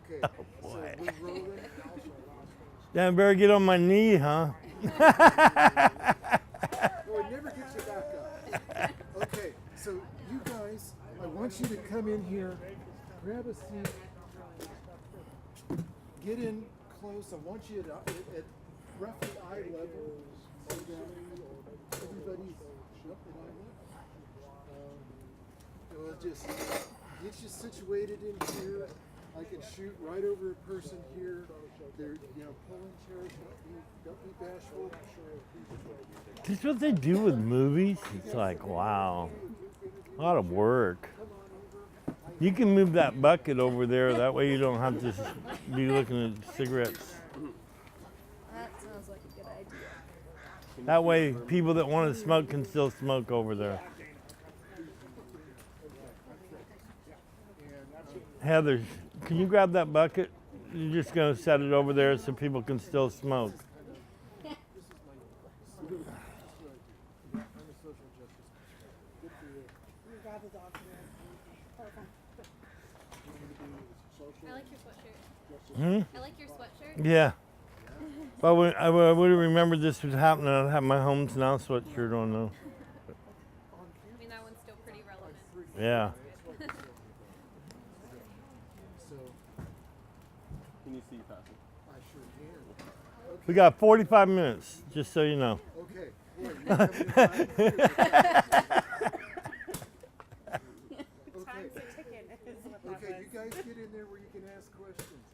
Okay. Oh, So boy. we're rolling. Yeah, I better get on my knee, huh? No, it never gets you back up. Okay, so you guys, I want you to come in here, grab a seat, get in close. I want you at roughly eye level, so that everybody's up at eye level. We'll just get you situated in here. I can shoot right over a person here. They're, pulling chairs. Don't be bashful. This is what they do with movies. It's like, wow, a lot of work. You can move that bucket over there. That way you don't have to be looking at cigarettes. That sounds like a good idea. That way people that want to smoke can still smoke over there. Heather, can you grab that bucket? You're just going to set it over there so people can still smoke. I like your sweatshirt. Hmm? I like your sweatshirt. Yeah. But I would have remembered this was happening. I'd have my Homes Now sweatshirt on though. I mean, that one's still pretty relevant. Yeah. So Can you see you pass it? I sure can. We got 45 minutes, just so you know. Okay. Boy, you're coming in fine. Time's a ticking is what that Okay, was. you guys get in there where you can ask questions.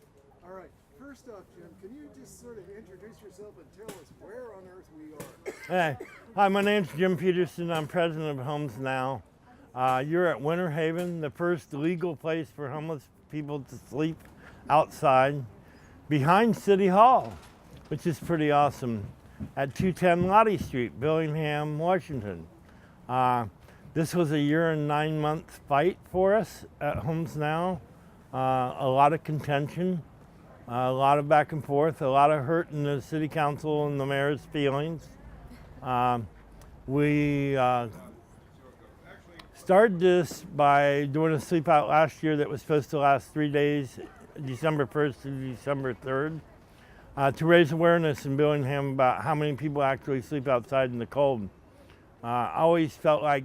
All right. First off, Jim, can you just sort of introduce yourself and tell us where on earth we are? Hey, hi, my name's Jim Peterson. I'm president of Homes Now. You're at Winter Haven, the first legal place for homeless people to sleep outside behind City Hall, which is pretty awesome, at 210 Lottie Street, Bellingham, Washington. This was a 1 and 9 month fight for us at Homes Now. A lot of contention, a lot of back and forth, a lot of hurt in the city council and the mayor's feelings. We started this by doing a sleep out last year that was supposed to last 3 days, December 1st to December 3rd, to raise awareness in Bellingham about how many people actually sleep outside in the cold. I always felt like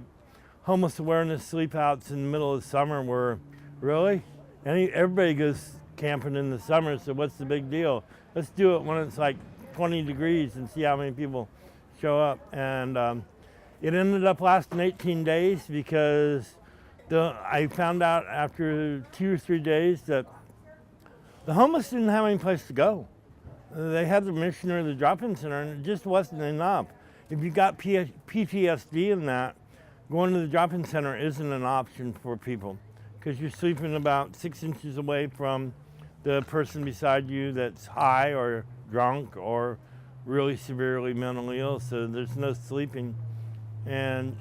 homeless awareness sleep outs in the middle of summer were, really? Everybody goes camping in the summer, so what's the big deal? Let's do it when it's like 20 degrees and see how many people show up. And it ended up lasting 18 days because I found out after 2 or 3 days that the homeless didn't have any place to go. They had the mission or the drop-in center, and it just wasn't enough. If you got PTSD in that, going to the drop-in center isn't an option for people because you're sleeping about 6 inches away from the person beside you that's high or drunk or really severely mentally ill, so there's no sleeping. And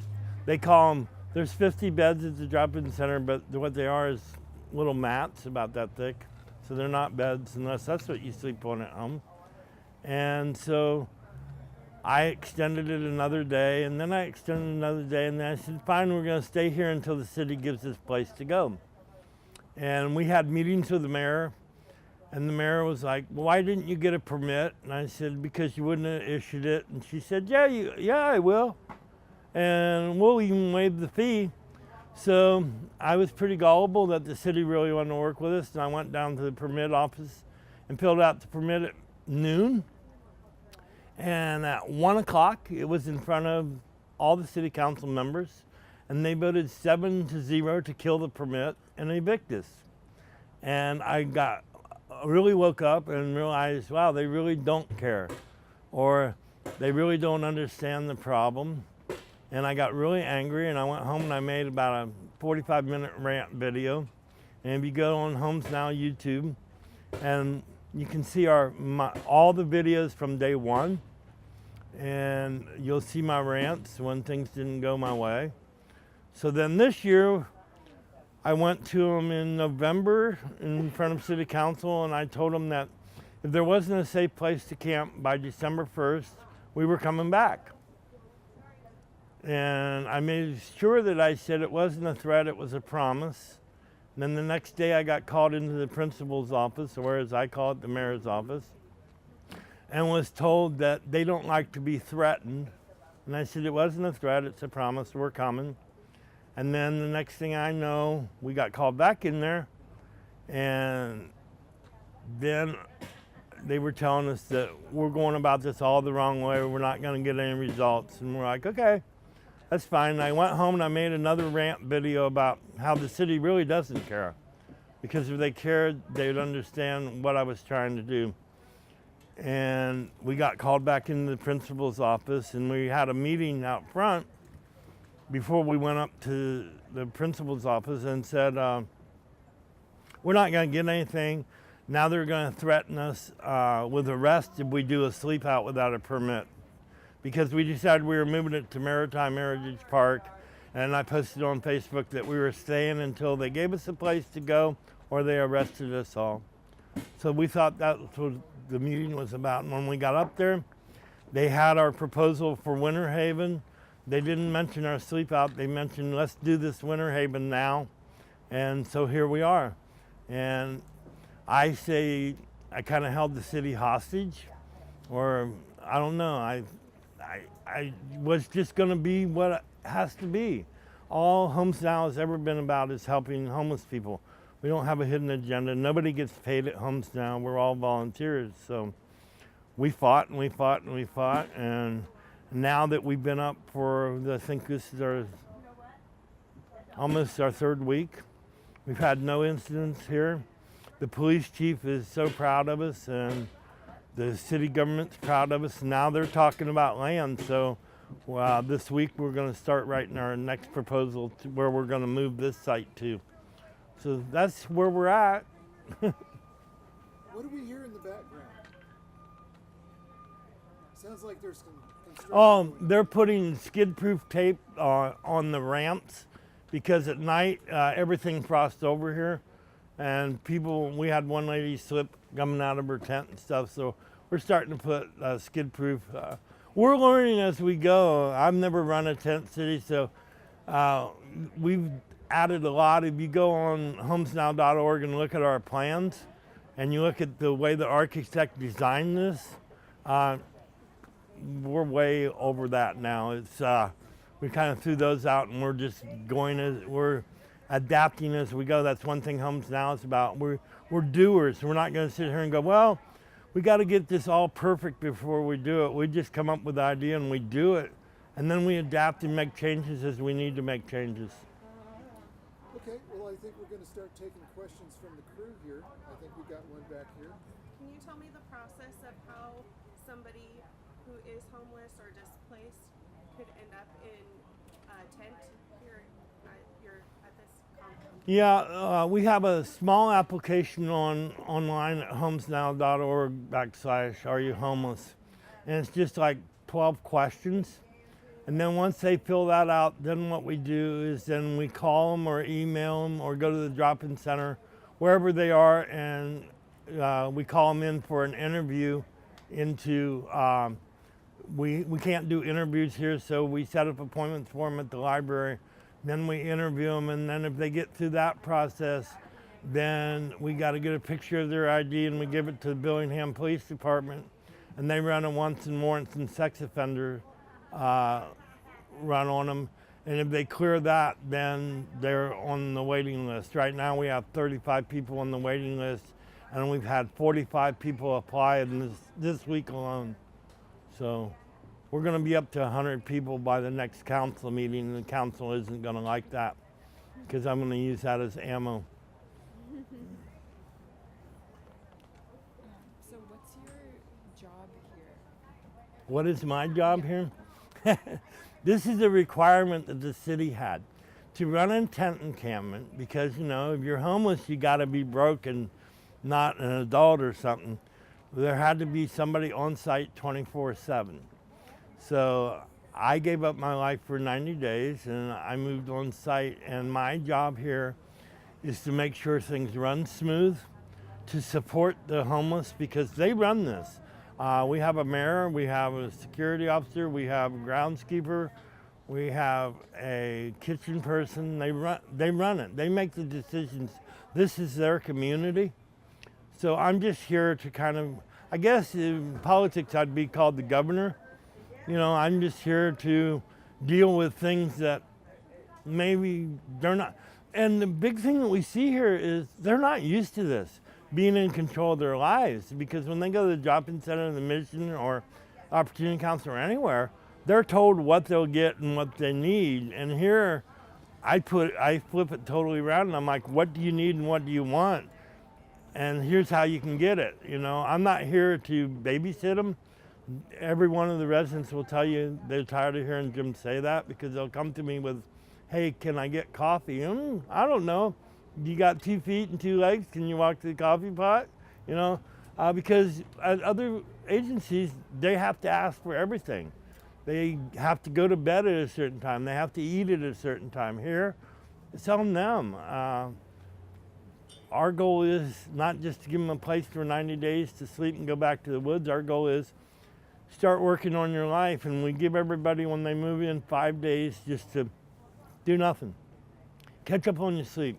they call them, there's 50 beds at the drop-in center, but what they are is little mats about that thick. So they're not beds unless that's what you sleep on at home. And so I extended it another day, and then I extended another day, and then I said, fine, we're gonna stay here until the city gives us a place to go. And we had meetings with the mayor, and the mayor was like, well, why didn't you get a permit? And I said, because you wouldn't have issued it. And she said, yeah, I will. And we'll even waive the fee. So I was pretty gullible that the city really wanted to work with us, and I went down to the permit office and filled out the permit at noon. And at 1 o'clock, it was in front of all the city council members, and they voted 7-0 to kill the permit and evict us. And I really woke up and realized, wow, they really don't care, or they really don't understand the problem. And I got really angry, and I went home and I made about a 45-minute rant video. And if you go on Homes Now YouTube, and you can see all the videos from day one, and you'll see my rants when things didn't go my way. So then this year, I went to them in November in front of City Council, and I told them that if there wasn't a safe place to camp by December 1st, we were coming back. And I made sure that I said it wasn't a threat, it was a promise. And then the next day I got called into the principal's office, or as I call it, the mayor's office, and was told that they don't like to be threatened. And I said, it wasn't a threat, it's a promise, we're coming. And then the next thing I know, we got called back in there, and then they were telling us that we're going about this all the wrong way, we're not gonna get any results. And we're like, okay, that's fine. And I went home and I made another rant video about how the city really doesn't care. Because if they cared, they'd understand what I was trying to do. And we got called back into the principal's office, and we had a meeting out front before we went up to the principal's office and said, we're not gonna get anything. Now they're gonna threaten us with arrest if we do a sleep out without a permit. Because we decided we were moving it to Maritime Heritage Park, and I posted on Facebook that we were staying until they gave us a place to go or they arrested us all. So we thought that was what the meeting was about. And when we got up there, they had our proposal for Winter Haven. They didn't mention our sleep out. They mentioned, let's do this Winter Haven now. And so here we are. And I say I kind of held the city hostage, or I don't know. I was just going to be what it has to be. All Homes Now has ever been about is helping homeless people. We don't have a hidden agenda. Nobody gets paid at Homes Now. We're all volunteers. So we fought and we fought and we fought. And now that we've been up for, I think this is almost our third week, we've had no incidents here. The police chief is so proud of us, and the city government's proud of us. Now they're talking about land. So this week we're going to start writing our next proposal to where we're going to move this site to. So that's where we're at. What do we hear in the background? Sounds like there's some construction. They're putting skid-proof tape on the ramps because at night everything frosts over here, and people. We had one lady slip coming out of her tent and stuff. So we're starting to put skid-proof. We're learning as we go. I've never run a tent city, so we've added a lot. If you go on homesnow.org and look at our plans, and you look at the way the architect designed this, we're way over that now. It's we kind of threw those out, and we're just going as we're adapting as we go. That's one thing Homes Now is about. We're doers. We're not going to sit here and go, well, we got to get this all perfect before we do it. We just come up with the idea and we do it, and then we adapt and make changes as we need to make changes. Okay, well, I think we're going to start taking questions from the crew here. I think we got one back here. Can you tell me the process of how somebody who is homeless or displaced could end up in a tent here at this compound? Yeah, we have a small application online at homesnow.org/areyouhomeless, and it's just like 12 questions. And then once they fill that out, then what we do is then we call them or email them or go to the drop-in center, wherever they are, and we call them in for an interview into, we can't do interviews here, so we set up appointments for them at the library. Then we interview them, and then if they get through that process, then we got to get a picture of their ID and we give it to the Billingham Police Department, and they run a once and warrants and sex offender run on them, and if they clear that, then they're on the waiting list. Right now we have 35 people on the waiting list, and we've had 45 people apply in this week alone. So we're going to be up to 100 people by the next council meeting, and the council isn't going to like that because I'm going to use that as ammo. So what's your job here? What is my job here? This is a requirement that the city had to run a tent encampment, because, you know, if you're homeless, you got to be broke and not an adult or something. There had to be somebody on site 24/7. So I gave up my life for 90 days and I moved on site, and my job here is to make sure things run smooth, to support the homeless because they run this. We have a mayor, we have a security officer, we have a groundskeeper, We have a kitchen person. They run it. They make the decisions. This is their community. So I'm just here to kind of, I guess in politics I'd be called the governor. You know, I'm just here to deal with things that maybe they're not. And the big thing that we see here is they're not used to this, being in control of their lives, because when they go to the Joplin Center, the Mission, or Opportunity Council, or anywhere, they're told what they'll get and what they need. And here, I flip it totally around, and I'm like, what do you need and what do you want? And here's how you can get it. You know, I'm not here to babysit them. Every one of the residents will tell you they're tired of hearing Jim say that, because they'll come to me with, hey, can I get coffee? I don't know. You got 2 feet and 2 legs, can you walk to the coffee pot? You know, because at other agencies, they have to ask for everything. They have to go to bed at a certain time. They have to eat at a certain time. Here, it's on them. Our goal is not just to give them a place for 90 days to sleep and go back to the woods. Our goal is start working on your life, and we give everybody, when they move in, 5 days just to do nothing. Catch up on your sleep.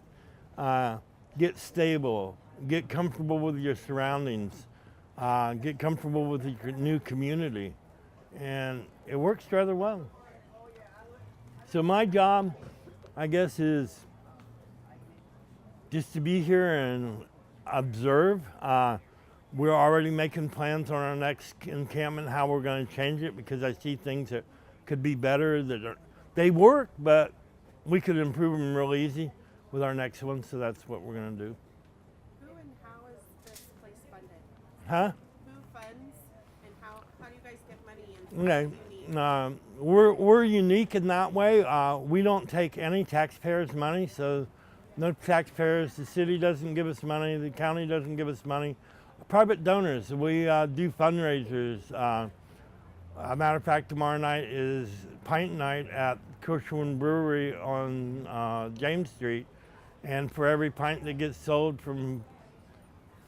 Get stable. Get comfortable with your surroundings. Get comfortable with your new community. And it works rather well. So my job, I guess, is just to be here and observe. We're already making plans on our next encampment, how we're going to change it, because I see things that could be better. They work, but we could improve them real easy with our next one, so that's what we're going to do. Who and how is this place funded? Huh? Who funds and how do you guys get money and Okay. what do you need? We're unique in that way. We don't take any taxpayers' money, so no taxpayers. The city doesn't give us money. The county doesn't give us money. Private donors. We do fundraisers. A matter of fact, tomorrow night is pint night at Cushman Brewery on James Street, and for every pint that gets sold from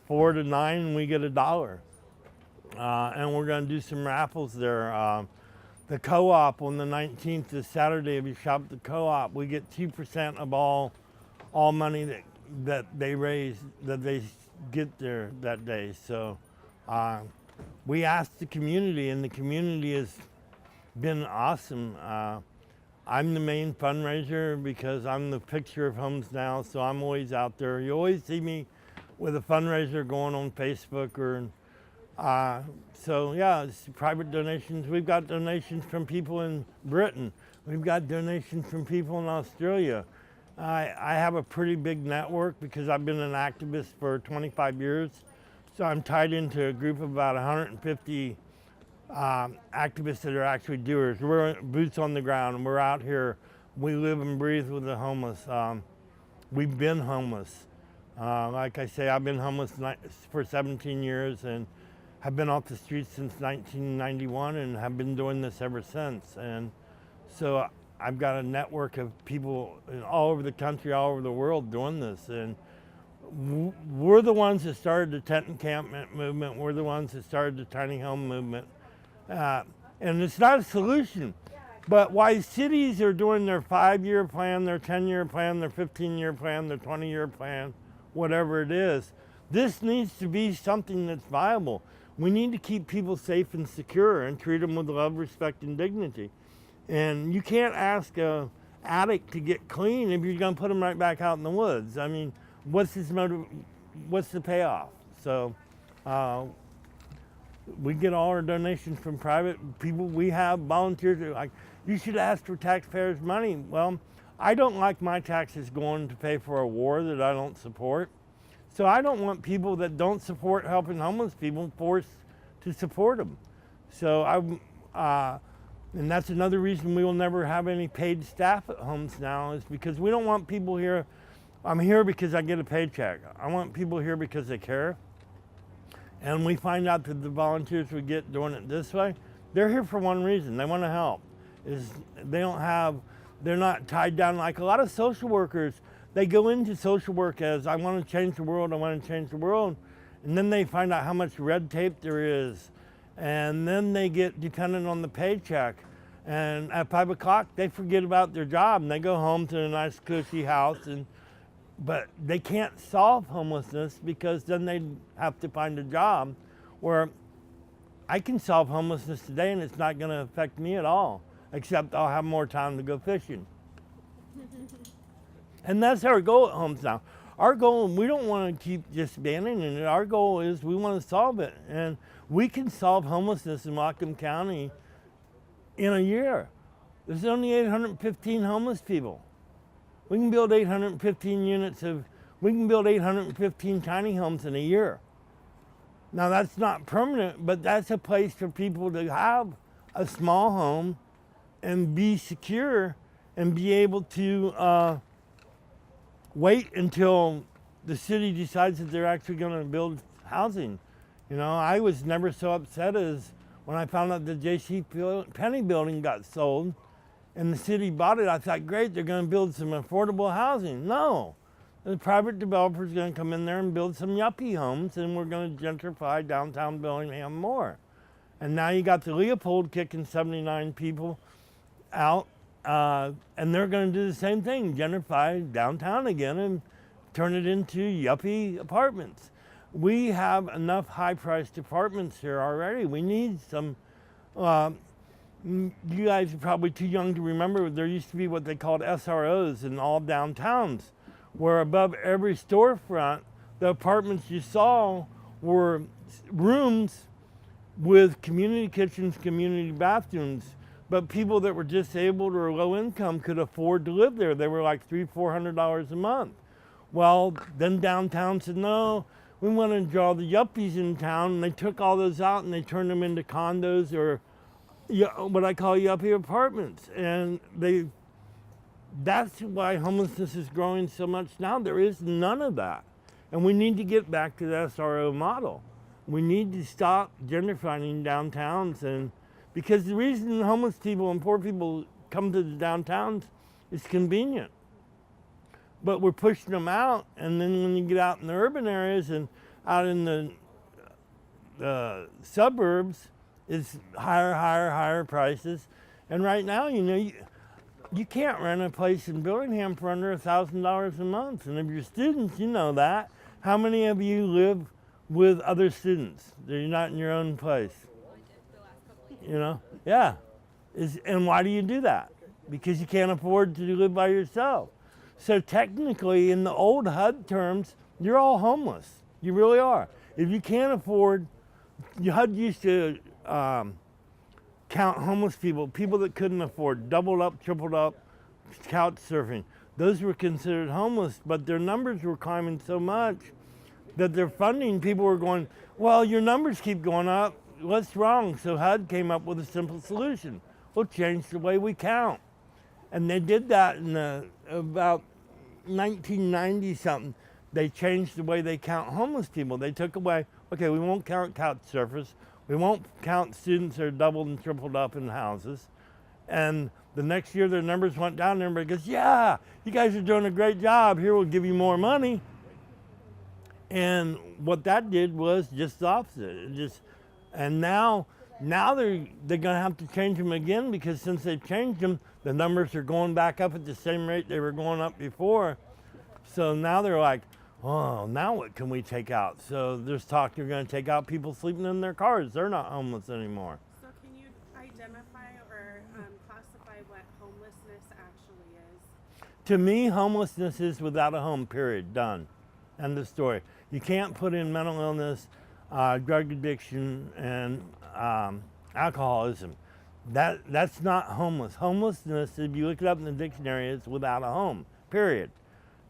4 to 9, we get $1. And we're going to do some raffles there. The co-op on the 19th is Saturday. If you shop at the co-op, we get 2% of all money that they raise, that they get there that day. So we asked the community, and the community has been awesome. I'm the main fundraiser because I'm the picture of Homes Now, so I'm always out there. You always see me with a fundraiser going on Facebook or so yeah, it's private donations. We've got donations from people in Britain. We've got donations from people in Australia. I have a pretty big network because I've been an activist for 25 years. So I'm tied into a group of about 150 activists that are actually doers. We're boots on the ground, and we're out here. We live and breathe with the homeless. We've been homeless. Like I say, I've been homeless for 17 years and have been off the streets since 1991 and have been doing this ever since. And so I've got a network of people all over the country, all over the world doing this. And we're the ones that started the tent encampment movement. We're the ones that started the tiny home movement. And it's not a solution. But while cities are doing their 5-year plan, their 10-year plan, their 15-year plan, their 20-year plan, whatever it is, this needs to be something that's viable. We need to keep people safe and secure and treat them with love, respect, and dignity. And you can't ask an addict to get clean if you're going to put them right back out in the woods. I mean, what's the payoff? So we get all our donations from private people. We have volunteers that are like, you should ask for taxpayers' money. Well, I don't like my taxes going to pay for a war that I don't support. So I don't want people that don't support helping homeless people forced to support them. So and that's another reason we will never have any paid staff at Homes Now, is because we don't want people here. I'm here because I get a paycheck. I want people here because they care. And we find out that the volunteers we get doing it this way, they're here for one reason. They want to help. They're not tied down like a lot of social workers. They go into social work as, I want to change the world, I want to change the world. And then they find out how much red tape there is. And then they get dependent on the paycheck. And at 5 o'clock, they forget about their job and they go home to a nice cushy house. But they can't solve homelessness because then they have to find a job. Where I can solve homelessness today and it's not going to affect me at all, except I'll have more time to go fishing. And that's our goal at Homes Now. Our goal, we don't want to keep just abandoning it. Our goal is we want to solve it. And we can solve homelessness in Whatcom County in a year. There's only 815 homeless people. We can build 815 tiny homes in a year. Now that's not permanent, but that's a place for people to have a small home and be secure and be able to wait until the city decides that they're actually going to build housing. You know, I was never so upset as when I found out the J.C. Penney building got sold and the city bought it. I thought, great, they're going to build some affordable housing. No, the private developer's going to come in there and build some yuppie homes, and we're going to gentrify downtown Bellingham more. And now you got the Leopold kicking 79 people out, and they're going to do the same thing, gentrify downtown again and turn it into yuppie apartments. We have enough high-priced apartments here already. We need some. You guys are probably too young to remember, there used to be what they called SROs in all downtowns, where above every storefront, the apartments you saw were rooms with community kitchens, community bathrooms, but people that were disabled or low income could afford to live there. They were like $300-400 a month. Well, then downtown said, no, we want to draw the yuppies in town, and they took all those out and they turned them into condos or what I call yuppie apartments. And that's why homelessness is growing so much now. There is none of that. And we need to get back to the SRO model. We need to stop gentrifying downtowns, and because the reason homeless people and poor people come to the downtowns is convenient. But we're pushing them out, and then when you get out in the urban areas and out in the suburbs, it's higher prices. And right now, you know, you can't rent a place in Bellingham for under $1,000 a month. And if you're students, you know that. How many of you live with other students? You're not in your own place. You know? Yeah. And why do you do that? Because you can't afford to live by yourself. So technically, in the old HUD terms, you're all homeless. You really are. If you can't afford, HUD used to count homeless people that couldn't afford, doubled up, tripled up, couch surfing. Those were considered homeless, but their numbers were climbing so much that their funding, people were going, well, your numbers keep going up. What's wrong? So HUD came up with a simple solution. We'll change the way we count. And they did that in about 1990 something. They changed the way they count homeless people. They took away, okay, we won't count couch surfers. We won't count students that are doubled and tripled up in houses. And the next year their numbers went down and everybody goes, yeah, you guys are doing a great job. Here, we'll give you more money. And what that did was just the opposite. And now they're gonna have to change them again, because since they've changed them, the numbers are going back up at the same rate they were going up before. So now they're like, oh, now what can we take out? So there's talk you're gonna take out people sleeping in their cars. They're not homeless anymore. So can you identify or classify what homelessness actually is? To me, homelessness is without a home, period, done. End of story. You can't put in mental illness, drug addiction, and alcoholism. That's not homeless. Homelessness, if you look it up in the dictionary, is without a home, period.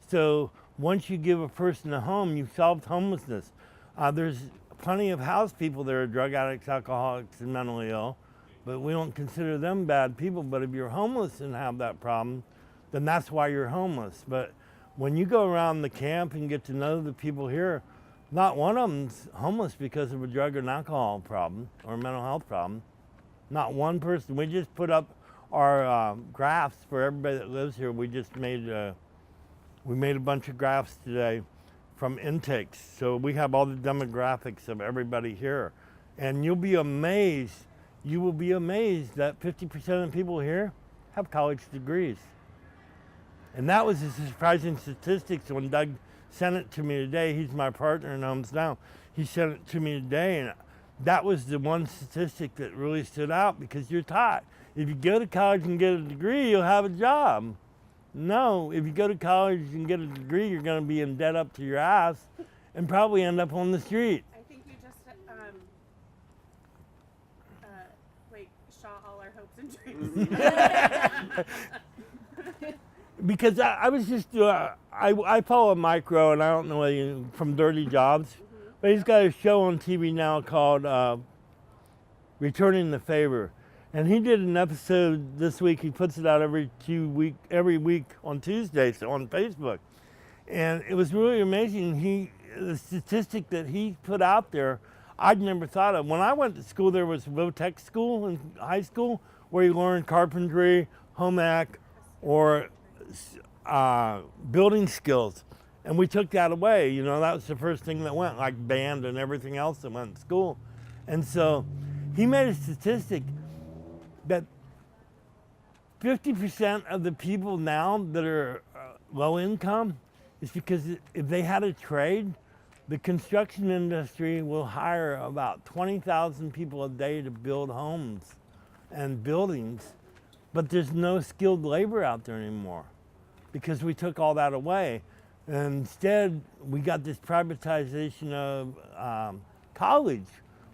So once you give a person a home, you've solved homelessness. There's plenty of house people that are drug addicts, alcoholics, and mentally ill, but we don't consider them bad people. But if you're homeless and have that problem, then that's why you're homeless. But when you go around the camp and get to know the people here, not one of them's homeless because of a drug or an alcohol problem or a mental health problem. Not one person. We just put up our graphs for everybody that lives here. We just made a bunch of graphs today from intakes. So we have all the demographics of everybody here. And you'll be amazed. you will be amazed that 50% of the people here have college degrees. And that was a surprising statistics when Doug sent it to me today. He's my partner in Homes Now. He sent it to me today, and that was the one statistic that really stood out, because you're taught if you go to college and get a degree, you'll have a job. No, if you go to college and get a degree, you're going to be in debt up to your ass and probably end up on the street. I think you just like shot all our hopes and dreams. Because I was just, I follow Micro, and I don't know you from Dirty Jobs, but he's got a show on TV now called Returning the Favor. And he did an episode this week. He puts it out every week on Tuesdays on Facebook. And it was really amazing. The statistic that he put out there, I'd never thought of. When I went to school, there was Votech school in high school where you learned carpentry, home ec, or building skills. And we took that away. You know, that was the first thing that went, like band and everything else that went to school. And so he made a statistic that 50% of the people now that are low income is because if they had a trade, the construction industry will hire about 20,000 people a day to build homes and buildings, but there's no skilled labor out there anymore because we took all that away. And instead, we got this privatization of college,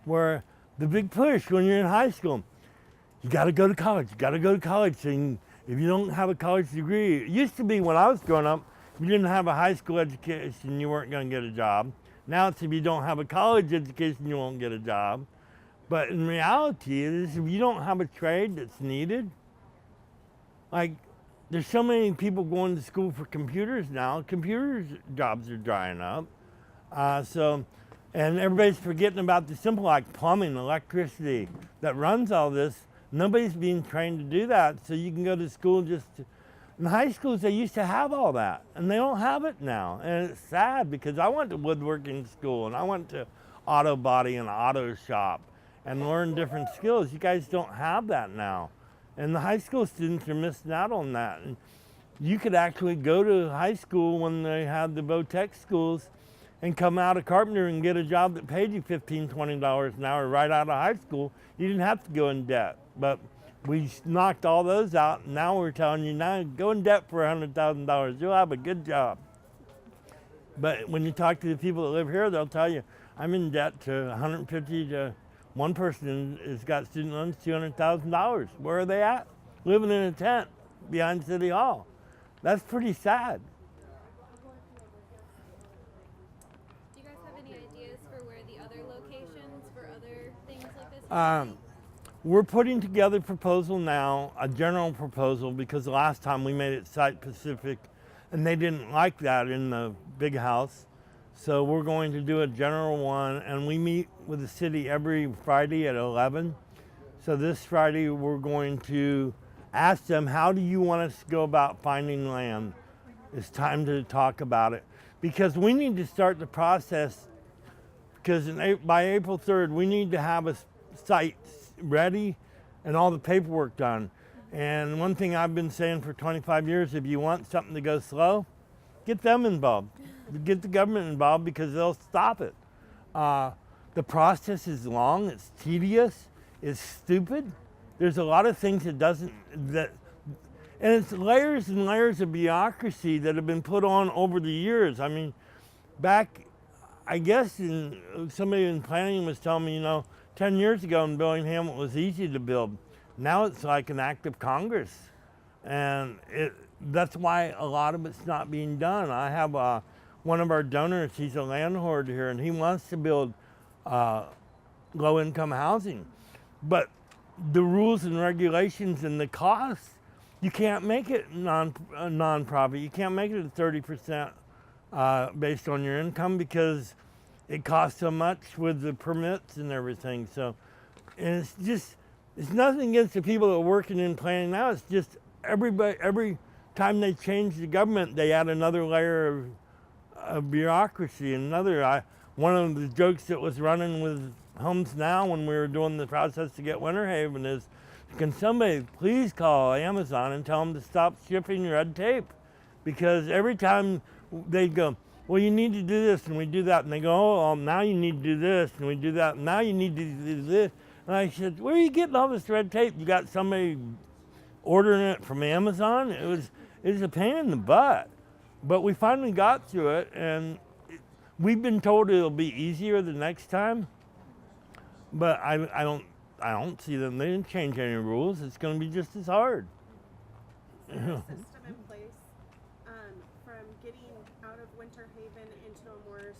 where the big push when you're in high school, you got to go to college. You got to go to college. And if you don't have a college degree, it used to be when I was growing up, if you didn't have a high school education, you weren't going to get a job. Now it's if you don't have a college education, you won't get a job. But in reality, it is if you don't have a trade that's needed. Like, there's so many people going to school for computers now. Computers jobs are drying up. And everybody's forgetting about the simple, like plumbing, electricity, that runs all this. Nobody's being trained to do that, so you can go to school in high schools, they used to have all that, and they don't have it now. And it's sad, because I went to woodworking school, and I went to auto body and auto shop and learned different skills. You guys don't have that now. And the high school students are missing out on that. And you could actually go to high school when they had the Votech schools and come out of carpenter and get a job that paid you $15, $20 an hour right out of high school. You didn't have to go in debt. But we knocked all those out, and now we're telling you, now go in debt for $100,000. You'll have a good job. But when you talk to the people that live here, they'll tell you, I'm in debt to 150 to one person has got student loans, $200,000. Where are they at? Living in a tent behind City Hall. That's pretty sad. Do you guys have any ideas for where the other locations for other things like this would be? We're putting together a proposal now, a general proposal, because the last time we made it site specific and they didn't like that in the big house. So we're going to do a general one, and we meet with the city every Friday at 11. So this Friday we're going to ask them, how do you want us to go about finding land? It's time to talk about it, because we need to start the process, because by April 3rd we need to have a site ready and all the paperwork done. And one thing I've been saying for 25 years, if you want something to go slow, get them involved. Get the government involved, because they'll stop it. The process is long, it's tedious, it's stupid. There's a lot of things and it's layers and layers of bureaucracy that have been put on over the years. I mean, back, I guess somebody in planning was telling me, 10 years ago in Bellingham it was easy to build. Now it's like an act of Congress. And that's why a lot of it's not being done. I have one of our donors, he's a landlord here, and he wants to build low-income housing. But the rules and regulations and the costs, you can't make it a non-profit. You can't make it at 30% based on your income, because it costs so much with the permits and everything. So, and it's nothing against the people that are working in planning now. It's just every time they change the government, they add another layer of bureaucracy. One of the jokes that was running with Homes Now, when we were doing the process to get Winter Haven, is can somebody please call Amazon and tell them to stop shipping red tape? Because every time they go, well, you need to do this, and we do that, and they go, oh, now you need to do this, and we do that, and now you need to do this. And I said, where are you getting all this red tape? You got somebody ordering it from Amazon? It was a pain in the butt. But we finally got through it, and we've been told it'll be easier the next time. But I don't see them. They didn't change any rules. It's going to be just as hard. Is there a system in place from getting out of Winter Haven into a more